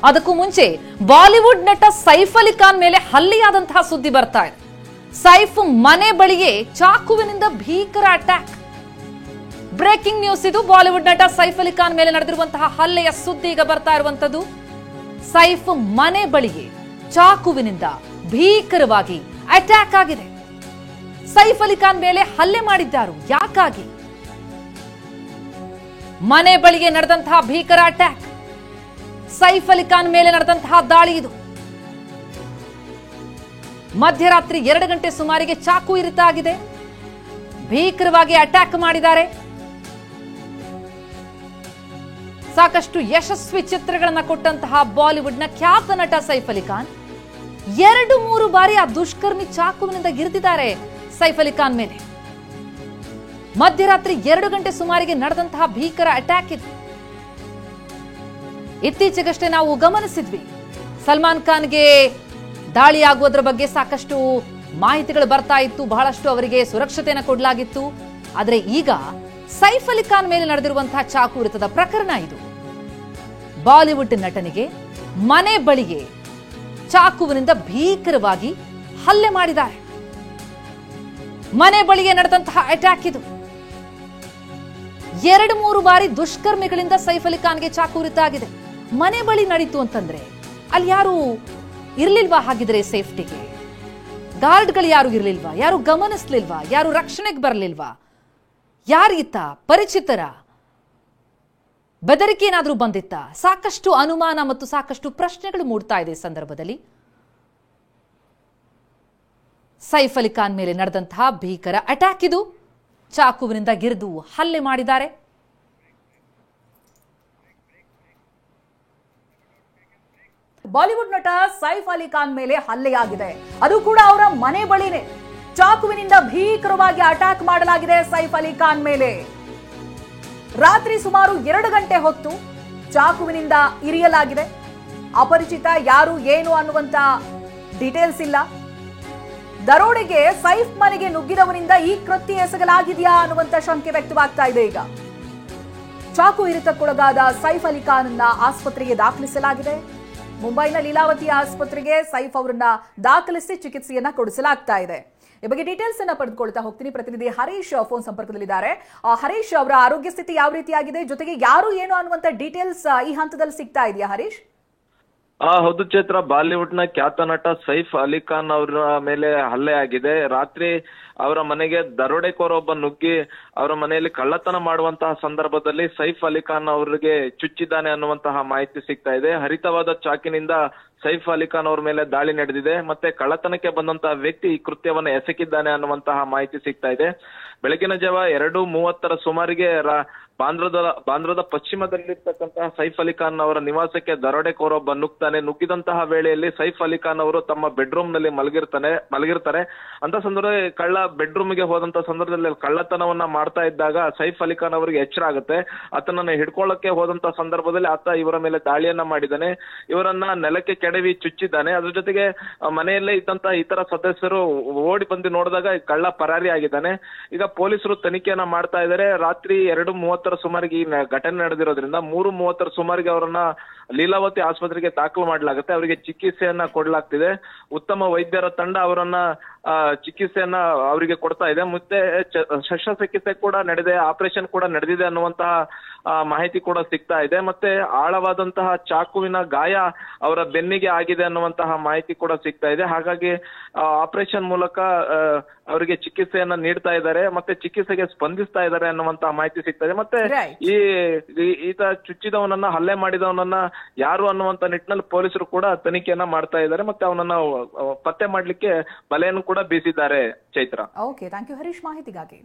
ಅದಕ್ಕೂ ಮುಂಚೆ ಬಾಲಿವುಡ್ ನಟ ಸೈಫ್ ಅಲಿ ಖಾನ್ ಮೇಲೆ ಹಲ್ಲೆಯಾದಂತಹ ಸುದ್ದಿ ಬರ್ತಾ ಇದೆ. ಸೈಫ್ ಮನೆ ಬಳಿಯೇ ಚಾಕುವಿನಿಂದ ಭೀಕರ ಅಟ್ಯಾಕ್. ಬ್ರೇಕಿಂಗ್ ನ್ಯೂಸ್ ಇದು. ಬಾಲಿವುಡ್ ನಟ ಸೈಫ್ ಅಲಿ ಖಾನ್ ಮೇಲೆ ನಡೆದಿರುವಂತಹ ಹಲ್ಲೆಯ ಸುದ್ದಿ ಈಗ ಬರ್ತಾ ಇರುವಂತದ್ದು. ಸೈಫ್ ಮನೆ ಬಳಿಯೇ ಚಾಕುವಿನಿಂದ ಭೀಕರವಾಗಿ ಅಟ್ಯಾಕ್ ಆಗಿದೆ. ಸೈಫ್ ಅಲಿ ಖಾನ್ ಮೇಲೆ ಹಲ್ಲೆ ಮಾಡಿದ್ದಾರು. ಯಾಕಾಗಿ? ಮನೆ ಬಳಿಗೆ ನಡೆದಂತಹ ಭೀಕರ ಅಟ್ಯಾಕ್, ಸೈಫ್ ಅಲಿ ಖಾನ್ ಮೇಲೆ ನಡೆದಂತಹ ದಾಳಿ ಇದು. ಮಧ್ಯರಾತ್ರಿ 2 ಗಂಟೆ ಸುಮಾರಿಗೆ ಚಾಕು ಇರಿತ ಆಗಿದೆ. ಭೀಕರವಾಗಿ ಅಟ್ಯಾಕ್ ಮಾಡಿದ್ದಾರೆ. ಸಾಕಷ್ಟು ಯಶಸ್ವಿ ಚಿತ್ರಗಳನ್ನ ಕೊಟ್ಟಂತಹ ಬಾಲಿವುಡ್ನ ಖ್ಯಾತ ನಟ ಸೈಫ್ ಅಲಿ ಖಾನ್ 2-3 ಬಾರಿ ಆ ದುಷ್ಕರ್ಮಿ ಚಾಕುವಿನಿಂದ ಗಿರಿದಿದ್ದಾರೆ ಸೈಫ್ ಅಲಿ ಖಾನ್ ಮೇಲೆ. ಮಧ್ಯರಾತ್ರಿ 2 ಗಂಟೆ ಸುಮಾರಿಗೆ ನಡೆದಂತಹ ಭೀಕರ ಅಟ್ಯಾಕ್ ಇದು. ಇತ್ತೀಚೆಗಷ್ಟೇ ನಾವು ಗಮನಿಸಿದ್ವಿ, ಸಲ್ಮಾನ್ ಖಾನ್ಗೆ ದಾಳಿಯಾಗುವುದರ ಬಗ್ಗೆ ಸಾಕಷ್ಟು ಮಾಹಿತಿಗಳು ಬರ್ತಾ ಇತ್ತು. ಬಹಳಷ್ಟು ಅವರಿಗೆ ಸುರಕ್ಷತೆಯನ್ನು ಕೊಡಲಾಗಿತ್ತು. ಆದರೆ ಈಗ ಸೈಫ್ ಅಲಿ ಖಾನ್ ಮೇಲೆ ನಡೆದಿರುವಂತಹ ಚಾಕು ಇರಿತದ ಪ್ರಕರಣ ಇದು. ಬಾಲಿವುಡ್ ನಟನಿಗೆ ಮನೆ ಬಳಿಗೆ ಚಾಕುವಿನಿಂದ ಭೀಕರವಾಗಿ ಹಲ್ಲೆ ಮಾಡಿದ್ದಾರೆ. ಮನೆ ಬಳಿಗೆ ನಡೆದಂತಹ ಅಟ್ಯಾಕ್ ಇದು. 2-3 ಬಾರಿ ದುಷ್ಕರ್ಮಿಗಳಿಂದ ಸೈಫ್ ಅಲಿ ಖಾನ್ಗೆ ಚಾಕು ಇರಿತ ಆಗಿದೆ. ಮನೆ ಬಳಿ ನಡೀತು ಅಂತಂದ್ರೆ ಅಲ್ಲಿ ಯಾರು ಇರ್ಲಿಲ್ವಾ? ಹಾಗಿದ್ರೆ ಸೇಫ್ಟಿಗೆ ಗಾರ್ಡ್ಗಳು ಯಾರು ಇರ್ಲಿಲ್ವಾ? ಯಾರು ಗಮನಿಸ್ಲಿಲ್ವಾ? ಯಾರು ರಕ್ಷಣೆಗೆ ಬರಲಿಲ್ವಾ? ಯಾರಿಗಿತ್ತ? ಪರಿಚಿತರ ಬೆದರಿಕೆ ಏನಾದ್ರೂ ಬಂದಿತ್ತ? ಸಾಕಷ್ಟು ಅನುಮಾನ ಮತ್ತು ಸಾಕಷ್ಟು ಪ್ರಶ್ನೆಗಳು ಮೂಡ್ತಾ ಇದೆ ಈ ಸಂದರ್ಭದಲ್ಲಿ. ಸೈಫ್ ಅಲಿ ಖಾನ್ ಮೇಲೆ ನಡೆದಂತಹ ಭೀಕರ ಅಟ್ಯಾಕ್ ಇದು. ಚಾಕುವಿನಿಂದ ಗಿರಿದು ಹಲ್ಲೆ ಮಾಡಿದ್ದಾರೆ. ಬಾಲಿವುಡ್ ನಟ ಸೈಫ್ ಅಲಿ ಖಾನ್ ಮೇಲೆ ಹಲ್ಲೆಯಾಗಿದೆ. ಅದು ಕೂಡ ಅವರ ಮನೆ ಬಳಿನೇ ಚಾಕುವಿನಿಂದ ಭೀಕರವಾಗಿ ಅಟ್ಯಾಕ್ ಮಾಡಲಾಗಿದೆ ಸೈಫ್ ಅಲಿ ಖಾನ್ ಮೇಲೆ. ರಾತ್ರಿ ಸುಮಾರು 2 ಗಂಟೆ ಹೊತ್ತು ಚಾಕುವಿನಿಂದ ಇರಿಯಲಾಗಿದೆ. ಅಪರಿಚಿತ ಯಾರು ಏನು ಅನ್ನುವಂತ ಡೀಟೇಲ್ಸ್ ಇಲ್ಲ. ದರೋಡೆಗೆ ಸೈಫ್ ಮನೆಗೆ ನುಗ್ಗಿದವರಿಂದ ಈ ಕೃತ್ಯ ಎಸಗಲಾಗಿದೆಯಾ ಅನ್ನುವಂತ ಶಂಕೆ ವ್ಯಕ್ತವಾಗ್ತಾ ಇದೆ. ಈಗ ಚಾಕು ಇರಿತಕ್ಕೊಳಗಾದ ಸೈಫ್ ಅಲಿ ಖಾನ್ ಅನ್ನ ಆಸ್ಪತ್ರೆಗೆ ದಾಖಲಿಸಲಾಗಿದೆ. ಮುಂಬೈನ ಲೀಲಾವತಿ ಆಸ್ಪತ್ರೆಗೆ ಸೈಫ್ ಅವರನ್ನ ದಾಖಲಿಸಿ ಚಿಕಿತ್ಸೆಯನ್ನ ಕೊಡಿಸಲಾಗ್ತಾ ಇದೆ. ಈ ಬಗ್ಗೆ ಡೀಟೇಲ್ಸ್ ಅನ್ನ ಪಡೆದುಕೊಳ್ತಾ ಹೋಗ್ತೀನಿ. ಪ್ರತಿನಿಧಿ ಹರೀಶ್ ಫೋನ್ ಸಂಪರ್ಕದಲ್ಲಿದ್ದಾರೆ. ಹರೀಶ್, ಅವರ ಆರೋಗ್ಯ ಸ್ಥಿತಿ ಯಾವ ರೀತಿಯಾಗಿದೆ, ಜೊತೆಗೆ ಯಾರು ಏನು ಅನ್ನುವಂತ ಡೀಟೇಲ್ಸ್ ಈ ಹಂತದಲ್ಲಿ ಸಿಗ್ತಾ ಇದೆಯಾ ಹರೀಶ್? ಹೌದು ಚೈತ್ರ, ಬಾಲಿವುಡ್ ನ ಖ್ಯಾತ ನಟ ಸೈಫ್ ಅಲಿ ಖಾನ್ ಅವರ ಮೇಲೆ ಹಲ್ಲೆ ಆಗಿದೆ. ರಾತ್ರಿ ಅವರ ಮನೆಗೆ ದರೋಡೆಕೋರೊಬ್ಬ ನುಗ್ಗಿ ಅವರ ಮನೆಯಲ್ಲಿ ಕಳ್ಳತನ ಮಾಡುವಂತಹ ಸಂದರ್ಭದಲ್ಲಿ ಸೈಫ್ ಅಲಿ ಖಾನ್ ಅವರಿಗೆ ಚುಚ್ಚಿದ್ದಾನೆ ಅನ್ನುವಂತಹ ಮಾಹಿತಿ ಸಿಗ್ತಾ ಇದೆ. ಹರಿತವಾದ ಚಾಕಿನಿಂದ ಸೈಫ್ ಅಲಿ ಖಾನ್ ಅವ್ರ ಮೇಲೆ ದಾಳಿ ನಡೆದಿದೆ. ಮತ್ತೆ ಕಳ್ಳತನಕ್ಕೆ ಬಂದಂತಹ ವ್ಯಕ್ತಿ ಈ ಕೃತ್ಯವನ್ನು ಎಸಗಿದ್ದಾನೆ ಅನ್ನುವಂತಹ ಮಾಹಿತಿ ಸಿಗ್ತಾ ಇದೆ. ಬೆಳಗಿನ ಜಾವ 2:30 ಸುಮಾರಿಗೆ ಬಾಂದ್ರಾದ ಪಶ್ಚಿಮದಲ್ಲಿರ್ತಕ್ಕಂತಹ ಸೈಫ್ ಅಲಿ ಖಾನ್ ಅವರ ನಿವಾಸಕ್ಕೆ ದರೋಡೆಕೋರೊಬ್ಬ ನುಗ್ಗಿದಂತಹ ವೇಳೆಯಲ್ಲಿ ಸೈಫ್ ಅಲಿ ಖಾನ್ ಅವರು ತಮ್ಮ ಬೆಡ್ರೂಮ್ ನಲ್ಲಿ ಮಲಗಿರ್ತಾರೆ. ಅಂತ ಸಂದರ್ಭದಲ್ಲಿ ಕಳ್ಳ ಬೆಡ್ರೂಮ್ ಗೆ ಹೋದಂತ ಸಂದರ್ಭದಲ್ಲಿ ಕಳ್ಳತನವನ್ನ ಮಾಡ್ತಾ ಇದ್ದಾಗ ಸೈಫ್ ಅಲಿ ಖಾನ್ ಅವರಿಗೆ ಎಚ್ಚರ ಆಗುತ್ತೆ. ಆತನನ್ನ ಹಿಡ್ಕೊಳ್ಳಕ್ಕೆ ಹೋದಂತ ಸಂದರ್ಭದಲ್ಲಿ ಆತ ಇವರ ಮೇಲೆ ದಾಳಿಯನ್ನ ಮಾಡಿದ್ದಾನೆ. ಇವರನ್ನ ನೆಲಕ್ಕೆ ಕೆಡವಿ ಚುಚ್ಚಿದ್ದಾನೆ. ಅದ್ರ ಜೊತೆಗೆ ಮನೆಯಲ್ಲೇ ಇದ್ದಂತಹ ಇತರ ಸದಸ್ಯರು ಓಡಿ ಬಂದು ನೋಡಿದಾಗ ಕಳ್ಳ ಪರಾರಿ ಆಗಿದ್ದಾನೆ. ಈಗ ಪೊಲೀಸರು ತನಿಖೆಯನ್ನ ಮಾಡ್ತಾ ಇದ್ದಾರೆ. ರಾತ್ರಿ 2:30 ಸುಮಾರಿಗೆ ಈ ಘಟನೆ ನಡೆದಿರೋದ್ರಿಂದ 3:30 ಸುಮಾರಿಗೆ ಅವರನ್ನ ಲೀಲಾವತಿ ಆಸ್ಪತ್ರೆಗೆ ದಾಖಲು ಮಾಡಲಾಗುತ್ತೆ. ಅವರಿಗೆ ಚಿಕಿತ್ಸೆಯನ್ನ ಕೊಡಲಾಗ್ತಿದೆ. ಉತ್ತಮ ವೈದ್ಯರ ತಂಡ ಅವರನ್ನ ಚಿಕಿತ್ಸೆಯನ್ನ ಅವರಿಗೆ ಕೊಡ್ತಾ ಇದೆ. ಮತ್ತೆ ಶಸ್ತ್ರಚಿಕಿತ್ಸೆ ಕೂಡ ನಡೆದಿದೆ, ಆಪರೇಷನ್ ಕೂಡ ನಡೆದಿದೆ ಅನ್ನುವಂತಹ ಮಾಹಿತಿ ಕೂಡ ಸಿಗ್ತಾ ಇದೆ. ಮತ್ತೆ ಆಳವಾದಂತಹ ಚಾಕುವಿನ ಗಾಯ ಅವರ ಬೆನ್ನಿಗೆ ಆಗಿದೆ ಅನ್ನುವಂತಹ ಮಾಹಿತಿ ಕೂಡ ಸಿಗ್ತಾ ಇದೆ. ಹಾಗಾಗಿ ಆಪರೇಷನ್ ಮೂಲಕ ಅವರಿಗೆ ಚಿಕಿತ್ಸೆಯನ್ನ ನೀಡ್ತಾ ಇದ್ದಾರೆ, ಮತ್ತೆ ಚಿಕಿತ್ಸೆಗೆ ಸ್ಪಂದಿಸ್ತಾ ಇದ್ದಾರೆ ಅನ್ನುವಂತಹ ಮಾಹಿತಿ ಸಿಗ್ತಾ ಇದೆ. ಮತ್ತೆ ಈತ ಚುಚ್ಚಿದವನನ್ನ, ಹಲ್ಲೆ ಮಾಡಿದವನನ್ನ ಯಾರು ಅನ್ನುವಂತ ನಿಟ್ಟಿನಲ್ಲಿ ಪೊಲೀಸರು ಕೂಡ ತನಿಖೆಯನ್ನ ಮಾಡ್ತಾ ಇದ್ದಾರೆ. ಮತ್ತೆ ಅವನನ್ನ ಪತ್ತೆ ಮಾಡ್ಲಿಕ್ಕೆ ಬಲೆಯನ್ನು ಕೂಡ ಬೀಸಿದ್ದಾರೆ. Chaitra, okay, thank you Harish ಮಾಹಿತಿಗಾಗಿ.